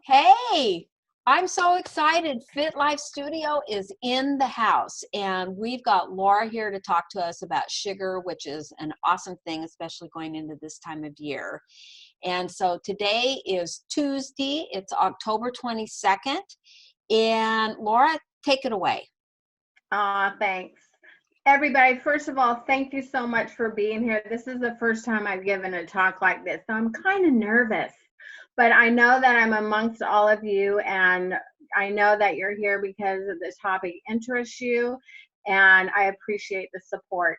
Hey, I'm so excited. Fit Life Studio is in the house, and we've got Laura here to talk to us about sugar, which is an awesome thing, especially going into this time of year. And so today is Tuesday, it's October 22nd. And Laura, take it away. Thanks. Everybody, first of all, thank you so much for being here. This is the first time I've given a talk like this, so I'm kind of nervous. But I know that I'm amongst all of you, and I know that you're here because the topic interests you, and I appreciate the support.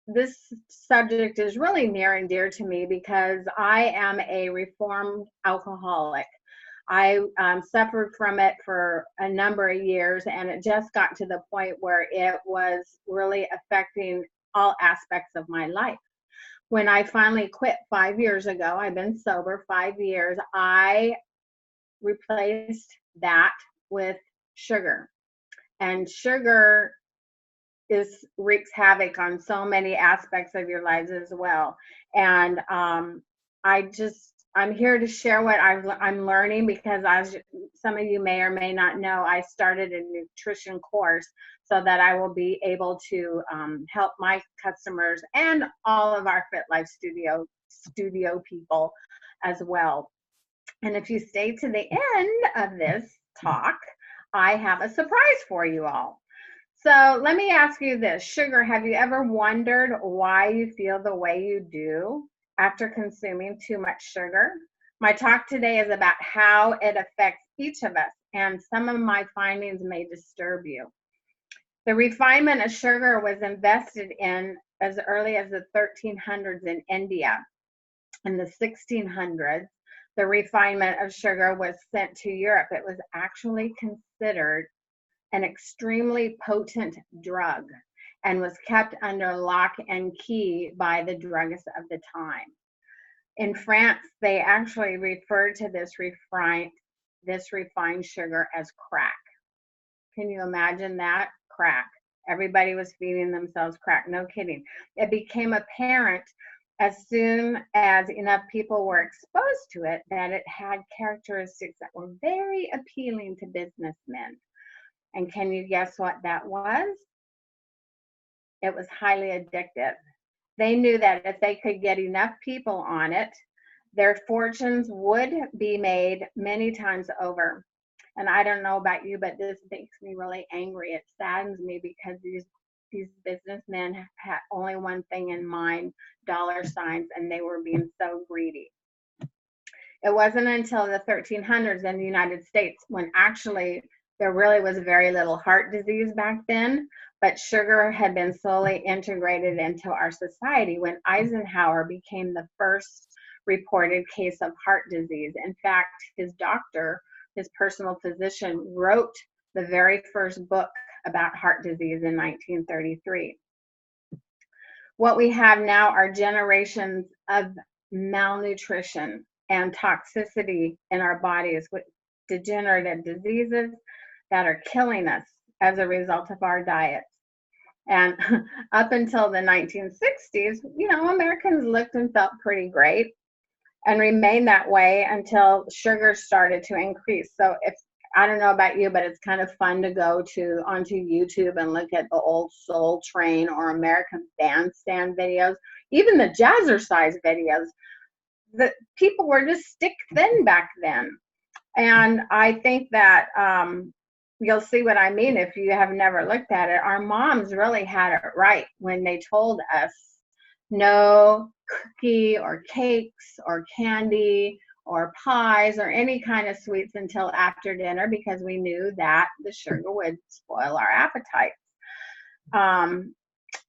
This subject is really near and dear to me because I am a reformed alcoholic. I suffered from it for a number of years, and it just got to the point where it was really affecting all aspects of my life. When I finally quit 5 years ago, I've been sober 5 years, I replaced that with sugar. And sugar wreaks havoc on so many aspects of your lives as well. And I'm here to share what I'm learning because, as some of you may or may not know, I started a nutrition course so that I will be able to help my customers and all of our Fit Life studio people as well. And if you stay to the end of this talk, I have a surprise for you all. So let me ask you this, sugar, have you ever wondered why you feel the way you do after consuming too much sugar? My talk today is about how it affects each of us, and some of my findings may disturb you. The refinement of sugar was invested in as early as the 1300s in India. In the 1600s, the refinement of sugar was sent to Europe. It was actually considered an extremely potent drug and was kept under lock and key by the druggists of the time. In France, they actually referred to this refined sugar as crack. Can you imagine that? Crack. Everybody was feeding themselves crack. No kidding. It became apparent as soon as enough people were exposed to it that it had characteristics that were very appealing to businessmen. And can you guess what that was? It was highly addictive. They knew that if they could get enough people on it, their fortunes would be made many times over. And I don't know about you, but this makes me really angry. It saddens me because these businessmen had only one thing in mind, dollar signs, and they were being so greedy. It wasn't until the 1300s in the United States when actually there really was very little heart disease back then, but sugar had been slowly integrated into our society when Eisenhower became the first reported case of heart disease. In fact, his doctor, his personal physician, wrote the very first book about heart disease in 1933. What we have now are generations of malnutrition and toxicity in our bodies with degenerative diseases that are killing us as a result of our diets. And up until the 1960s, Americans looked and felt pretty great and remained that way until sugar started to increase. So I don't know about you, but it's kind of fun to go onto YouTube and look at the old Soul Train or American Bandstand videos, even the Jazzercise videos. The people were just stick thin back then. And I think that you'll see what I mean if you have never looked at it. Our moms really had it right when they told us no cookie or cakes or candy or pies or any kind of sweets until after dinner because we knew that the sugar would spoil our appetites.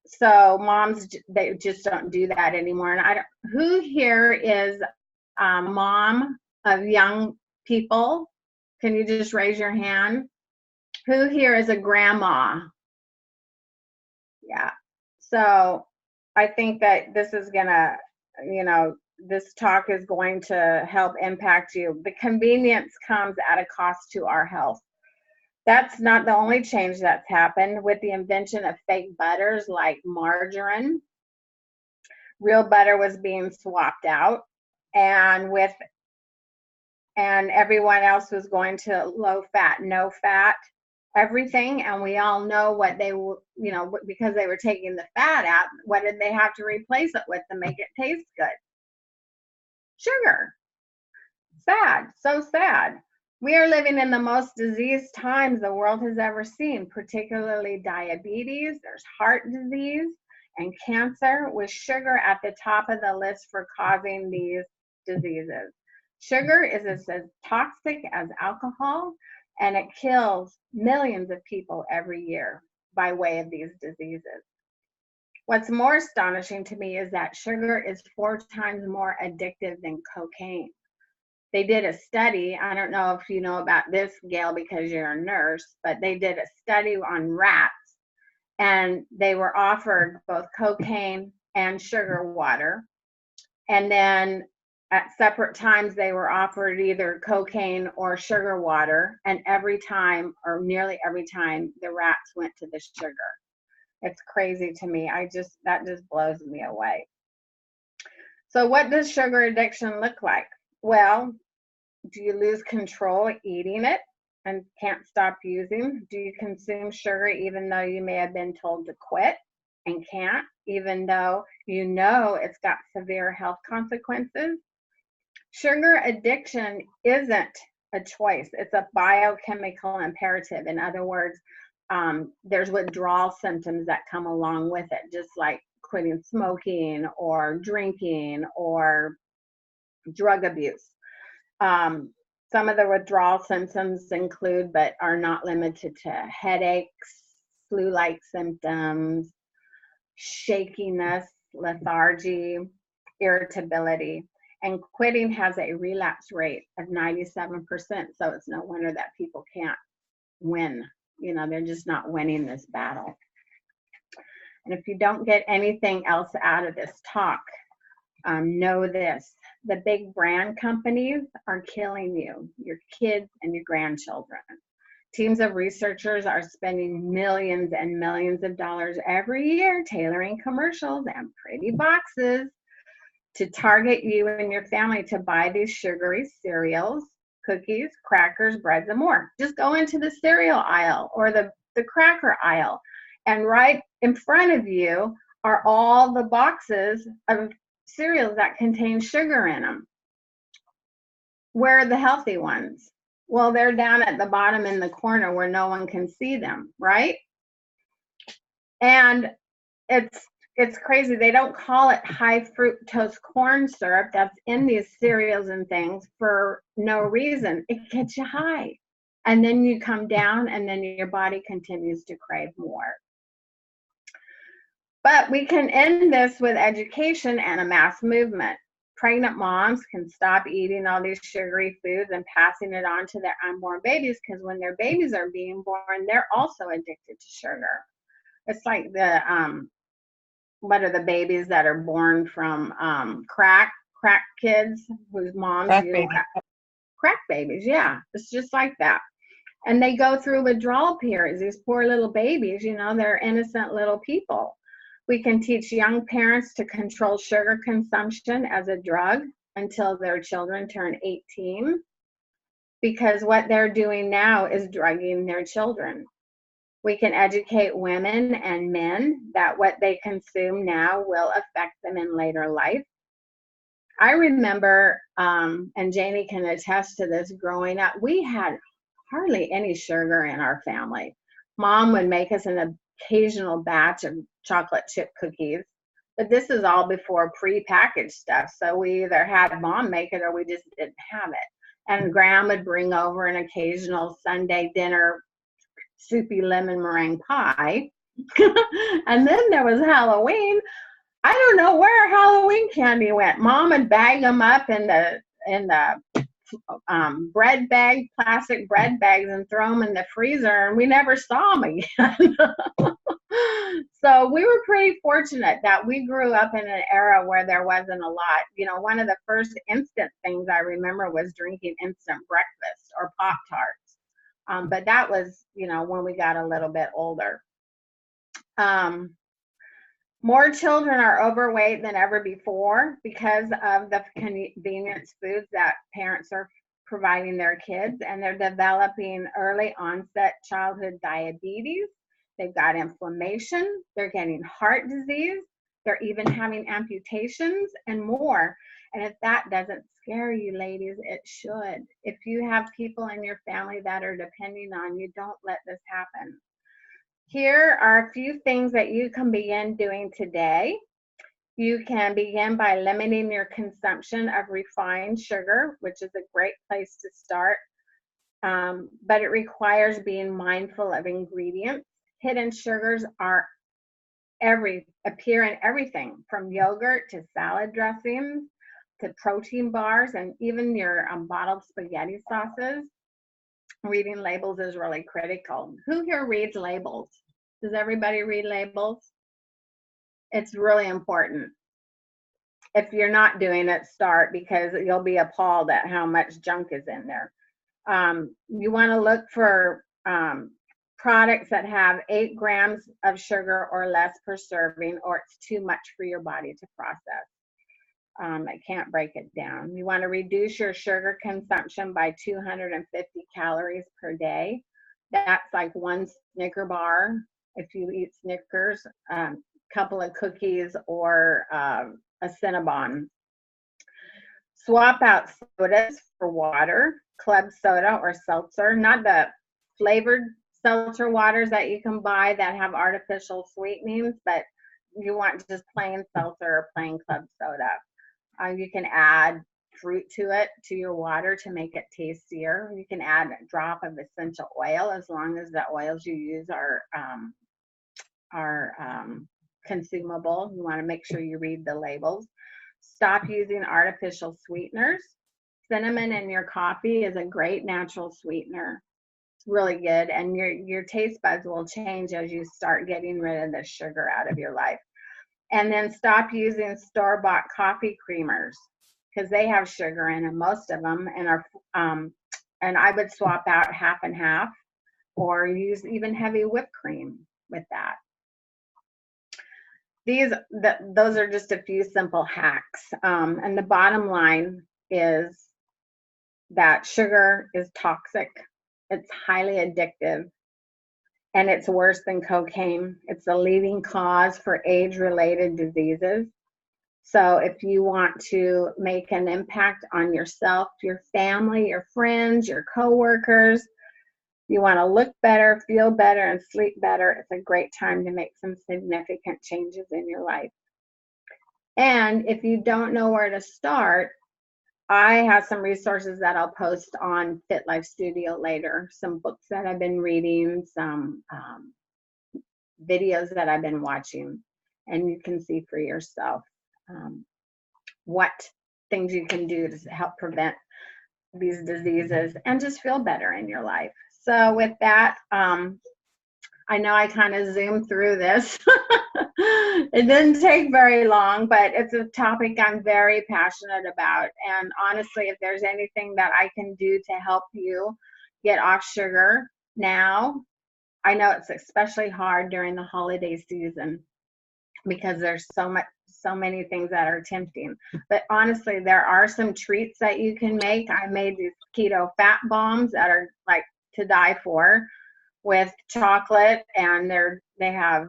So moms, they just don't do that anymore. And who here is a mom of young people? Can you just raise your hand? Who here is a grandma? Yeah. So I think that this is gonna, this talk is going to help impact you. The convenience comes at a cost to our health. That's not the only change that's happened with the invention of fake butters like margarine. Real butter was being swapped out, and everyone else was going to low fat, no fat, everything. And we all know what they were, because they were taking the fat out, what did they have to replace it with to make it taste good? Sugar. Sad, so sad. We are living in the most diseased times the world has ever seen, particularly diabetes. There's heart disease and cancer, with sugar at the top of the list for causing these diseases. Sugar is as toxic as alcohol, and it kills millions of people every year by way of these diseases. What's more astonishing to me is that sugar is 4 times more addictive than cocaine. They did a study, I don't know if you know about this, Gail, because you're a nurse, but they did a study on rats, and they were offered both cocaine and sugar water. And then at separate times, they were offered either cocaine or sugar water. And every time, or nearly every time, the rats went to the sugar. It's crazy to me. That just blows me away. So what does sugar addiction look like? Well, do you lose control eating it and can't stop using? Do you consume sugar even though you may have been told to quit and can't, even though you know it's got severe health consequences? Sugar addiction isn't a choice. It's a biochemical imperative. In other words, there's withdrawal symptoms that come along with it, just like quitting smoking or drinking or drug abuse. Some of the withdrawal symptoms include, but are not limited to, headaches, flu-like symptoms, shakiness, lethargy, irritability. And quitting has a relapse rate of 97%, so it's no wonder that people can't win. They're just not winning this battle. And if you don't get anything else out of this talk, know this: the big brand companies are killing you, your kids and your grandchildren. Teams of researchers are spending millions and millions of dollars every year tailoring commercials and pretty boxes to target you and your family to buy these sugary cereals, cookies, crackers, breads, and more. Just go into the cereal aisle or the cracker aisle, and right in front of you are all the boxes of cereals that contain sugar in them. Where are the healthy ones? Well, they're down at the bottom in the corner where no one can see them, right? And it's crazy. They don't call it high fructose corn syrup that's in these cereals and things for no reason. It gets you high. And then you come down, and then your body continues to crave more. But we can end this with education and a mass movement. Pregnant moms can stop eating all these sugary foods and passing it on to their unborn babies, because when their babies are being born, they're also addicted to sugar. It's like what are the babies that are born from crack kids whose moms crack babies? Yeah, it's just like that. And they go through withdrawal periods. These poor little babies, they're innocent little people. We can teach young parents to control sugar consumption as a drug until their children turn 18, because what they're doing now is drugging their children. We can educate women and men that what they consume now will affect them in later life. I remember, and Janie can attest to this, growing up, we had hardly any sugar in our family. Mom would make us an occasional batch of chocolate chip cookies, but this is all before pre-packaged stuff. So we either had Mom make it or we just didn't have it. And Graham would bring over an occasional Sunday dinner soupy lemon meringue pie. And then there was Halloween. I don't know where Halloween candy went. Mom would bag them up in the bread bag, plastic bread bags, and throw them in the freezer, and we never saw them again. So we were pretty fortunate that we grew up in an era where there wasn't a lot. One of the first instant things I remember was drinking instant breakfast or Pop-Tarts. But that was, when we got a little bit older. More children are overweight than ever before because of the convenience foods that parents are providing their kids, and they're developing early onset childhood diabetes. They've got inflammation, they're getting heart disease, they're even having amputations and more. And if that doesn't scare you, ladies, it should. If you have people in your family that are depending on you, don't let this happen. Here are a few things that you can begin doing today. You can begin by limiting your consumption of refined sugar, which is a great place to start, but it requires being mindful of ingredients. Hidden sugars appear in everything from yogurt to salad dressings to protein bars and even your bottled spaghetti sauces. Reading labels is really critical. Who here reads labels? Does everybody read labels? It's really important. If you're not doing it, start, because you'll be appalled at how much junk is in there. You want to look for products that have 8 grams of sugar or less per serving, or it's too much for your body to process. It can't break it down. You want to reduce your sugar consumption by 250 calories per day. That's like 1 Snicker bar if you eat Snickers, couple of cookies, or a Cinnabon. Swap out sodas for water, club soda or seltzer, not the flavored seltzer waters that you can buy that have artificial sweetenings, but you want just plain seltzer or plain club soda. You can add fruit to it, to your water, to make it tastier. You can add a drop of essential oil, as long as the oils you use are consumable. You want to make sure you read the labels. Stop using artificial sweeteners. Cinnamon in your coffee is a great natural sweetener. It's really good, and your taste buds will change as you start getting rid of the sugar out of your life. And then stop using store-bought coffee creamers, because they have sugar in them, most of them, and and I would swap out half and half, or use even heavy whipped cream with that. Those are just a few simple hacks. And the bottom line is that sugar is toxic. It's highly addictive, and it's worse than cocaine. It's the leading cause for age-related diseases. So if you want to make an impact on yourself, your family, your friends, your coworkers, you want to look better, feel better, and sleep better, it's a great time to make some significant changes in your life. And if you don't know where to start, I have some resources that I'll post on Fit Life Studio later, some books that I've been reading, some videos that I've been watching, and you can see for yourself what things you can do to help prevent these diseases and just feel better in your life. So with that, I know I kind of zoomed through this. It didn't take very long, but it's a topic I'm very passionate about. And honestly, if there's anything that I can do to help you get off sugar now, I know it's especially hard during the holiday season because there's so many things that are tempting. But honestly, there are some treats that you can make. I made these keto fat bombs that are like to die for, with chocolate, and they have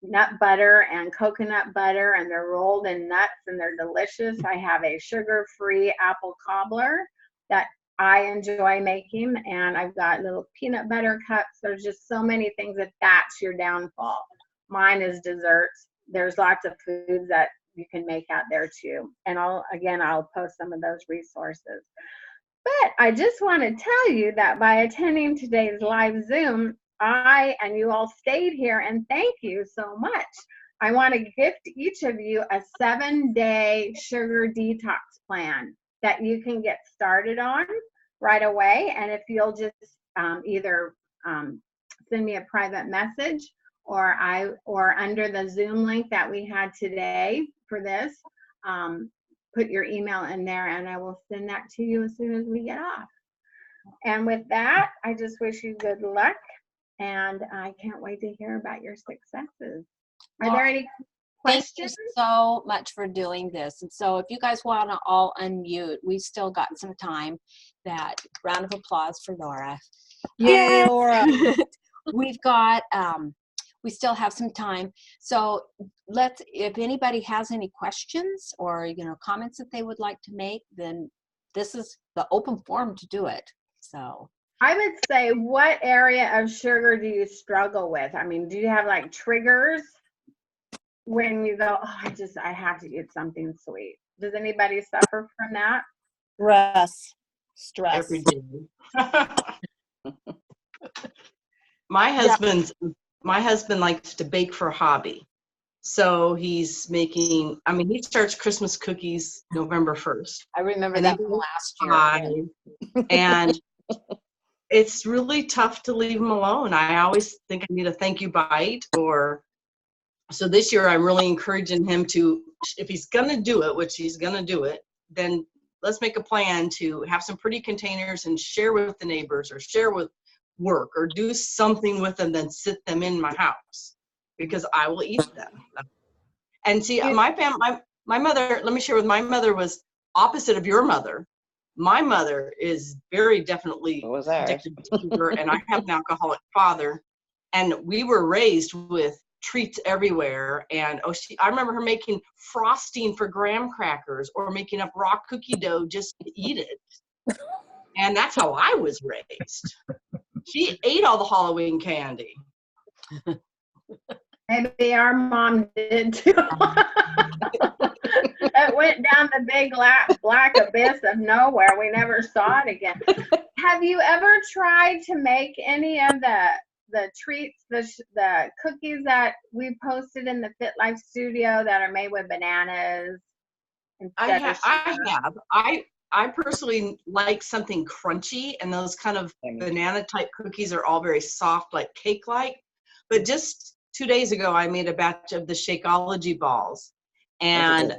nut butter and coconut butter, and they're rolled in nuts, and they're delicious. I have a sugar-free apple cobbler that I enjoy making, and I've got little peanut butter cups. There's just so many things. If that's your downfall, mine is desserts. There's lots of foods that you can make out there too, and I'll post some of those resources. But I just want to tell you that by attending today's live Zoom, I and you all stayed here, and thank you so much. I want to gift each of you a 7-day sugar detox plan that you can get started on right away. And if you'll just either send me a private message, or under the Zoom link that we had today for this, put your email in there, and I will send that to you as soon as we get off. And with that, I just wish you good luck, and I can't wait to hear about your successes. Are there any Thank you questions? so much for doing this. And so if you guys want to all unmute, we've still got some time. That round of applause for Laura. Yay, Laura. We've got, we still have some time. So if anybody has any questions or, comments that they would like to make, then this is the open forum to do it. So. I would say, what area of sugar do you struggle with? I mean, do you have like triggers when you go, oh, I have to eat something sweet? Does anybody suffer from that? Stress. Every day. My husband likes to bake for a hobby. So he's making, he starts Christmas cookies November 1st. I remember that from last year. And it's really tough to leave him alone. I always think I need a thank you bite so this year I'm really encouraging him to, if he's going to do it, which he's going to do it, then let's make a plan to have some pretty containers and share with the neighbors or share with work or do something with them, then sit them in my house because I will eat them. And see, my mother, let me share with my mother was opposite of your mother. My mother is very definitely addicted to sugar, and I have an alcoholic father. And we were raised with treats everywhere. And I remember her making frosting for graham crackers or making up raw cookie dough just to eat it. And that's how I was raised. She ate all the Halloween candy. Maybe our mom did too. It went down the big black abyss of nowhere. We never saw it again. Have you ever tried to make any of the treats, the cookies that we posted in the Fit Life Studio that are made with bananas? I have. I personally like something crunchy, and those kind of banana type cookies are all very soft, like cake-like. But just 2 days ago, I made a batch of the Shakeology balls, and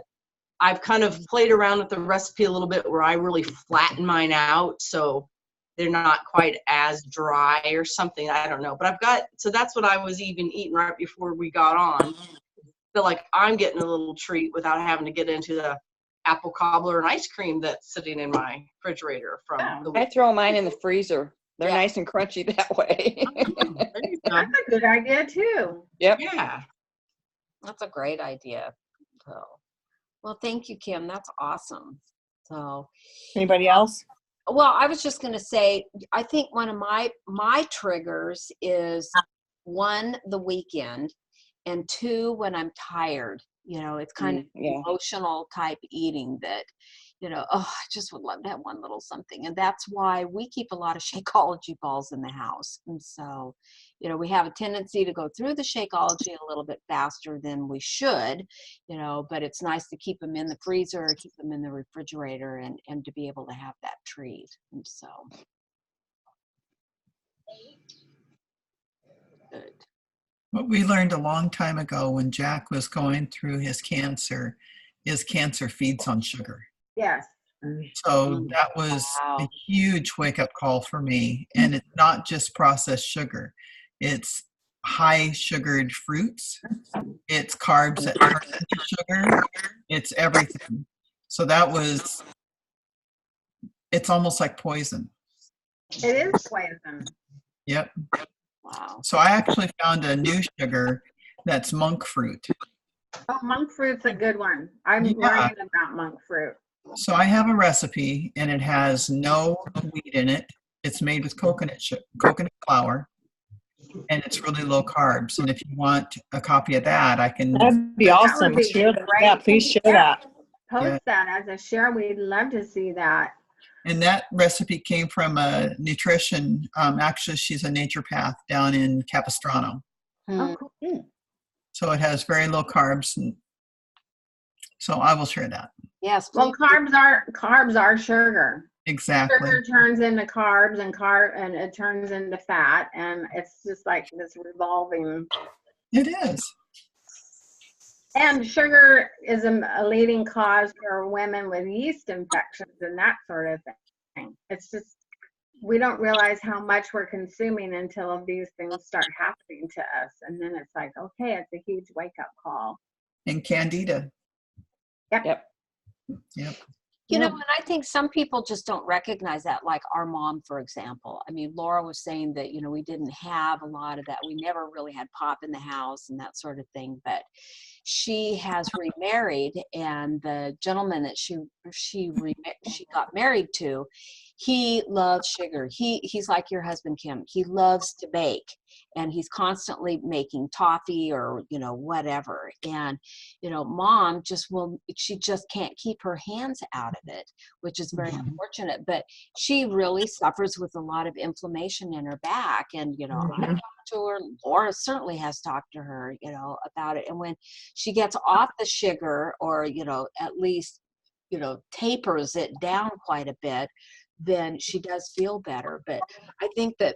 I've kind of played around with the recipe a little bit where I really flatten mine out so they're not quite as dry or something. I don't know. But so that's what I was even eating right before we got on. Feel like I'm getting a little treat without having to get into the apple cobbler and ice cream that's sitting in my refrigerator from the week. I throw mine in the freezer. They're nice and crunchy that way. That's a good idea too. Yep. Yeah. That's a great idea. So, well, thank you, Kim. That's awesome. So, Anybody else? well, I was just going to say, I think one of my triggers is 1, the weekend, and 2, when I'm tired. It's kind of emotional type eating that, I just would love to have one little something. And that's why we keep a lot of Shakeology balls in the house. And so, we have a tendency to go through the Shakeology a little bit faster than we should, but it's nice to keep them in the freezer or keep them in the refrigerator and to be able to have that treat. And so, good. What we learned a long time ago when Jack was going through his cancer is cancer feeds on sugar. Yes. So that was a huge wake-up call for me. And it's not just processed sugar. It's high sugared fruits. It's carbs that turn into sugar. It's everything. So it's almost like poison. It is poison. Yep. Wow. So I actually found a new sugar that's monk fruit. Oh, monk fruit's a good one. I'm learning about monk fruit. So I have a recipe, and it has no wheat in it. It's made with coconut flour, and it's really low carbs. And if you want a copy of that, I can. That'd be awesome. Share that. Yeah, please share that. Post that as a share. We'd love to see that. And that recipe came from a nutrition. Actually, she's a naturopath down in Capistrano. Oh, cool. So it has very low carbs. And so I will share that. Yes. Well, carbs are sugar. Exactly. Sugar turns into carbs, and it turns into fat, and it's just like this revolving. It is. And sugar is a leading cause for women with yeast infections and that sort of thing. It's just we don't realize how much we're consuming until these things start happening to us. And then it's like, okay, it's a huge wake up call. And Candida. Yep. You know, and I think some people just don't recognize that, like our mom, for example. I mean, Laura was saying that, you know, we didn't have a lot of that. We never really had pop in the house and that sort of thing. But she has remarried, and the gentleman that she got married to, he loves sugar. He's like your husband, Kim. He loves to bake, and he's constantly making toffee or, you know, whatever. And, you know, mom she just can't keep her hands out of it, which is very unfortunate. But she really suffers with a lot of inflammation in her back. And, you know, I've talked to her. Laura certainly has talked to her, you know, about it. And when she gets off the sugar, or, you know, at least, you know, tapers it down quite a bit, then she does feel better. But I think that,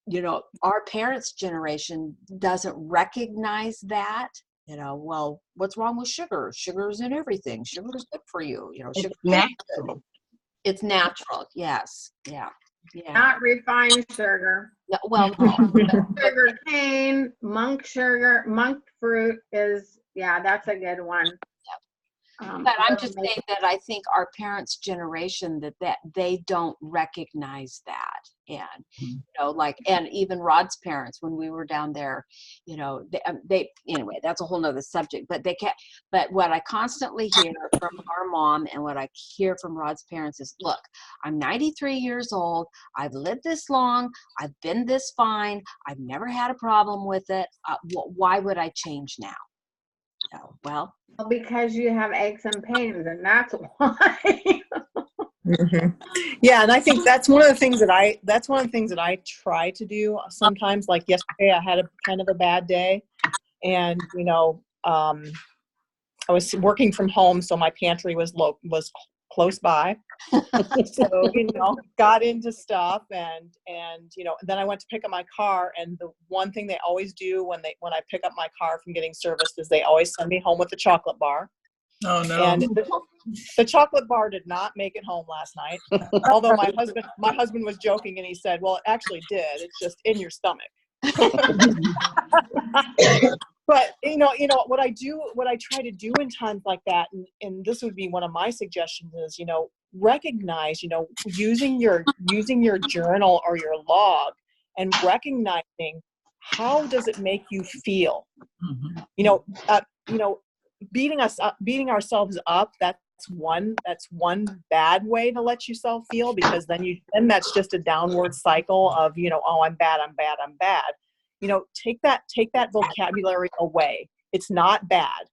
you know, our parents' generation doesn't recognize that. You know, well, what's wrong with sugar? Sugar's in everything. Sugar is good for you. You know, It's sugar. natural. It's natural. Yes. Yeah. Yeah. Not refined sugar. No, well, no. Sugar cane, monk sugar, monk fruit is, yeah, that's a good one. But I'm just saying that I think our parents' generation, that they don't recognize that. And, you know, like, and even Rod's parents, when we were down there, you know, they anyway, that's a whole nother subject, but but what I constantly hear from our mom and what I hear from Rod's parents is, look, I'm 93 years old. I've lived this long. I've been this fine. I've never had a problem with it. Why would I change now? So, well, because you have aches and pains, and that's why. Yeah, and I think that's one of the things that I try to do sometimes. Like yesterday, I had a kind of a bad day, and you know, I was working from home, so my pantry was close by. So, you know, got into stuff, and you know, then I went to pick up my car, and the one thing they always do when I pick up my car from getting serviced is they always send me home with a chocolate bar. Oh no. And the chocolate bar did not make it home last night. Although my husband was joking, and he said, well, it actually did. It's just in your stomach. But you know what I try to do in times like that, and this would be one of my suggestions, is, you know, recognize, you know, using your journal or your log, and recognizing how does it make you feel. You know, beating ourselves up, that's one bad way to let yourself feel, because then that's just a downward cycle of, you know, oh, I'm bad. You know, take that vocabulary away. It's not bad.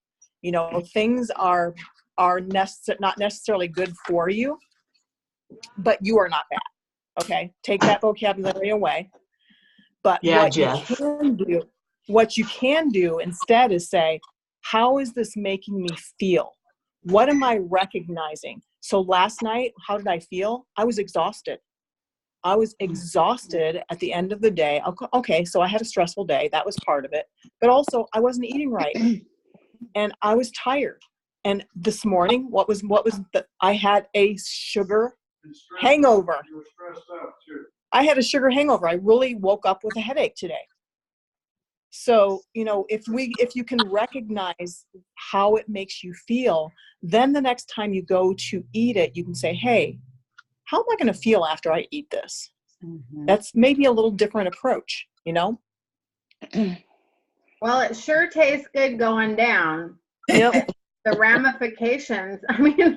You know, things are not necessarily good for you, but you are not bad. Okay, take that vocabulary away. But Yeah, what you can do instead is say, how is this making me feel? What am I recognizing? So last night, how did I feel? I was exhausted. I was exhausted at the end of the day. Okay, so I had a stressful day. That was part of it. But also, I wasn't eating right, and I was tired. And this morning, I had a sugar hangover. You were stressed out too. I had a sugar hangover. I really woke up with a headache today. So, you know, if you can recognize how it makes you feel, then the next time you go to eat it, you can say, hey, how am I going to feel after I eat this? mm-hmm. That's maybe a little different approach, you know? Well, it sure tastes good going down. Yep. The ramifications, I mean,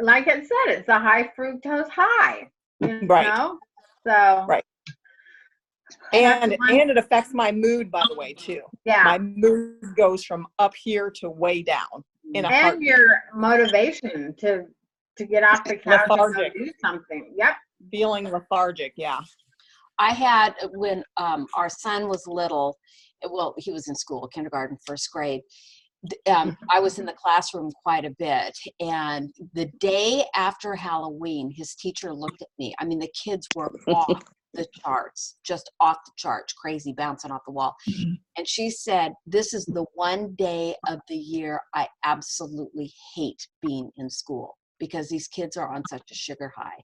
like it said, it's a high fructose high, you Right. know? So. Right. And it affects my mood, by the way, too. Yeah. My mood goes from up here to way down in a And heartbeat. your motivation to get off the couch Lethargic. and go do something. Yep. Feeling lethargic, yeah. I had, when our son was little, well, he was in school, kindergarten, first grade. I was in the classroom quite a bit, and the day after Halloween, his teacher looked at me. I mean, the kids were off the charts, just off the charts, crazy, bouncing off the wall. And she said, this is the one day of the year I absolutely hate being in school. because these kids are on such a sugar high.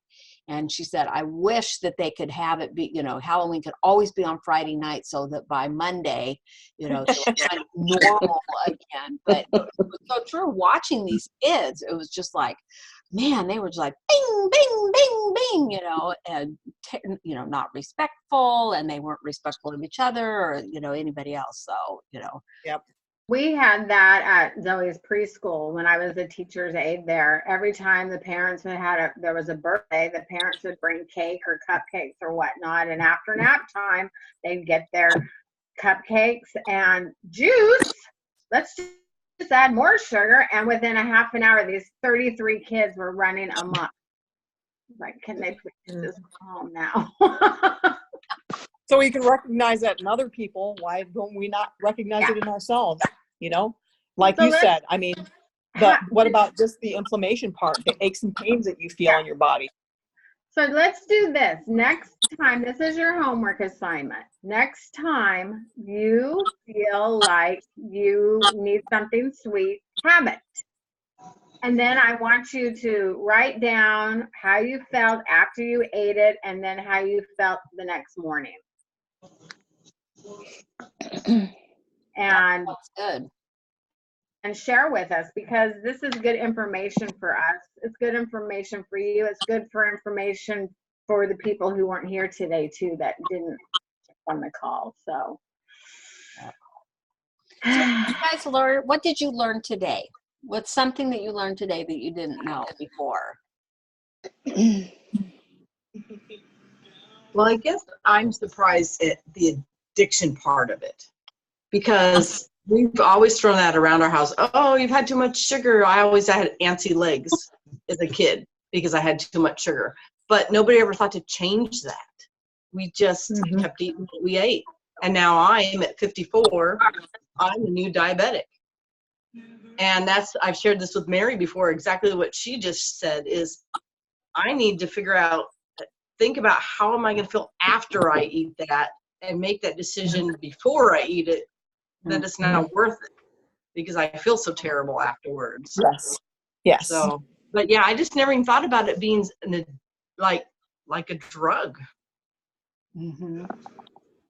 And she said, I wish that they could have it be, Halloween could always be on Friday night so that by Monday, they were kind of normal again. But it was so true. Watching these kids, it was just like, man, they were just like, bing, bing, bing, bing, and, not respectful, and they weren't respectful of each other or, anybody else. So, Yep. We had that at Zoe's preschool when I was a teacher's aide there. Every time the parents there was a birthday, the parents would bring cake or cupcakes or whatnot. And after nap time, they'd get their cupcakes and juice. Let's just add more sugar. And within a half an hour, these 33 kids were running amok. Like, can they please just calm now? So we can recognize that in other people. Why don't we not recognize it in ourselves? Like So you said, I mean, what about just the inflammation part, the aches and pains that you feel in your body? So let's do this. Next time, this is your homework assignment. Next time you feel like you need something sweet, have it. And then I want you to write down how you felt after you ate it and then how you felt the next morning. And that's good. And share with us, because this is good information for us. It's good information for you. It's good for information for the people who weren't here today too, that didn't on the call. So you guys learn, what did you learn today? What's something that you learned today that you didn't know before? Well, I guess I'm surprised at the addiction part of it, because we've always thrown that around our house. Oh, you've had too much sugar. I always had antsy legs as a kid because I had too much sugar. But nobody ever thought to change that. We just kept eating what we ate. And now I'm at 54. I'm a new diabetic. And I've shared this with Mary before, exactly what she just said is I need to think about how am I going to feel after I eat that and make that decision before I eat it, that it's not worth it, because I feel so terrible afterwards. Yes. So, but yeah, I just never even thought about it being like a drug. Mm-hmm.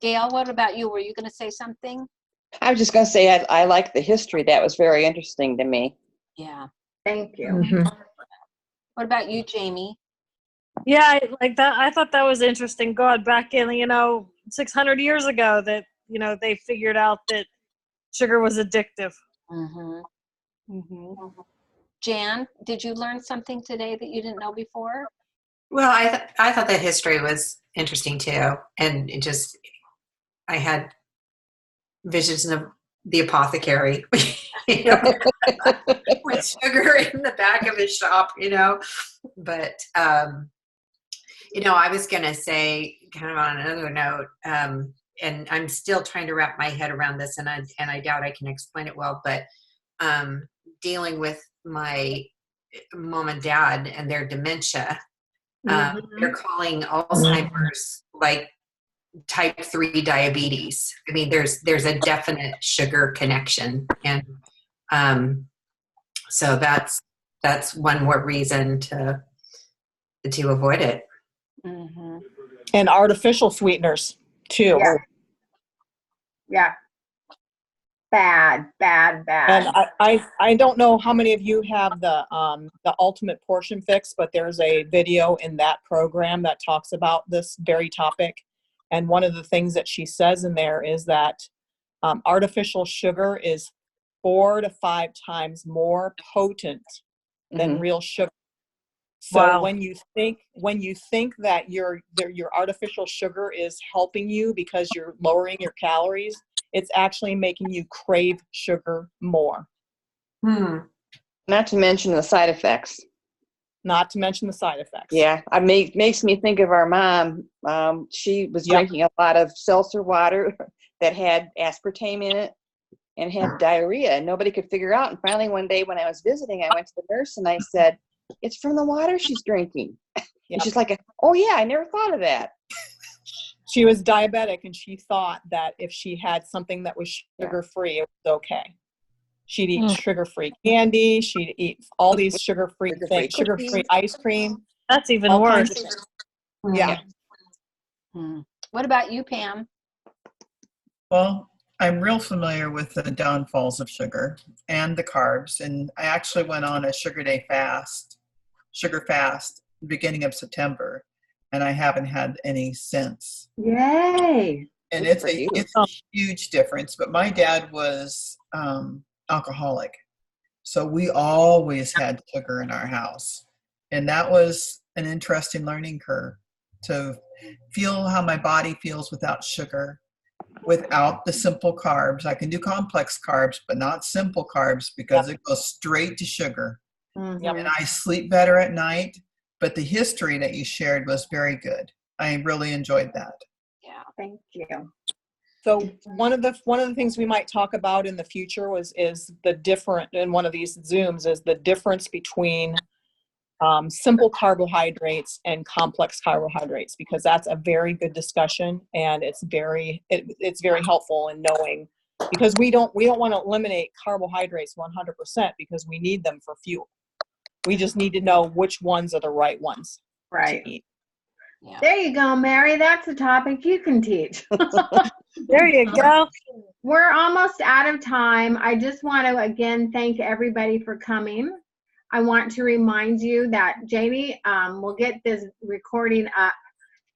Gail, what about you? Were you going to say something? I was just going to say I like the history. That was very interesting to me. Yeah. thank you. Mm-hmm. What about you, Jamie? Yeah, I like that. I thought that was interesting. God, back in 600 years ago, that they figured out that sugar was addictive. Mm-hmm. Mm-hmm. Jan, did you learn something today that you didn't know before? Well, I thought that history was interesting too, and I had visions of the apothecary, with sugar in the back of his shop, But I was gonna say, kind of on another note, and I'm still trying to wrap my head around this, and I doubt I can explain it well, but dealing with my mom and dad and their dementia. They're calling Alzheimer's like type 3 diabetes. I mean, there's a definite sugar connection, and so that's one more reason to avoid it. Mm-hmm. And artificial sweeteners too. Yeah. Bad. And I don't know how many of you have the Ultimate Portion Fix, but there's a video in that program that talks about this very topic. And one of the things that she says in there is that artificial sugar is 4 to 5 times more potent than real sugar. So when you think that your artificial sugar is helping you because you're lowering your calories, it's actually making you crave sugar more. Not to mention the side effects. Yeah, makes me think of our mom. She was drinking a lot of seltzer water that had aspartame in it and had diarrhea, and nobody could figure out. And finally, one day when I was visiting, I went to the nurse and I said, "It's from the water she's drinking." And she's like, "Oh yeah, I never thought of that." She was diabetic, and she thought that if she had something that was sugar-free, it was okay. She'd eat sugar-free candy. She'd eat all these sugar-free Sugar-free things, sugar-free cookies. ice cream. That's even all kinds worse. of things. Yeah. What about you, Pam? Well, I'm real familiar with the downfalls of sugar and the carbs, and I actually went on a sugar fast, beginning of September, and I haven't had any since. Yay. And Good for you. it's a huge difference. But my dad was alcoholic, so we always had sugar in our house, and that was an interesting learning curve to feel how my body feels without sugar, without the simple carbs. I can do complex carbs, but not simple carbs because it goes straight to sugar. Mhm. And I sleep better at night. But the history that you shared was very good. I really enjoyed that. Yeah. Thank you. So one of the things we might talk about in the future is the different in one of these Zooms is the difference between simple carbohydrates and complex carbohydrates, because that's a very good discussion, and it's very helpful in knowing, because we don't want to eliminate carbohydrates 100% because we need them for fuel. We just need to know which ones are the right ones Right. to eat. Yeah. There you go, Mary. That's a topic you can teach. There you go. We're almost out of time. I just want to again thank everybody for coming. I want to remind you that Jamie will get this recording up,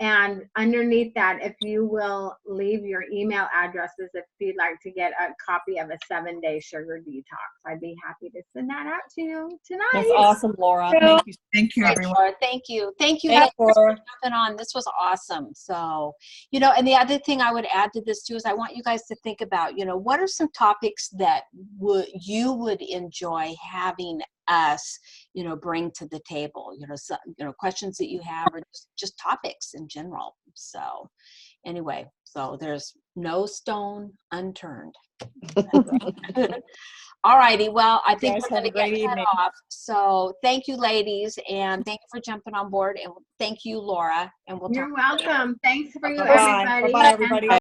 and underneath that, if you will leave your email addresses if you'd like to get a copy of a 7-day sugar detox, I'd be happy to send that out to you tonight. That's awesome, Laura. Thank you. Thank you, Thanks, everyone. Laura. Thank you. Thank you Thanks, ladies, for Laura. jumping on. This was awesome. So, and the other thing I would add to this too is I want you guys to think about, what are some topics that you would enjoy having us, bring to the table, some, questions that you have, or just topics in general. So anyway, so there's no stone unturned. All righty. Well, I think guys we're have going a to get great cut evening. off. So thank you, ladies, and thank you for jumping on board. And thank you, Laura. And we'll talk. You're welcome. Thanks for you, Bye-bye. everybody. Bye-bye, everybody.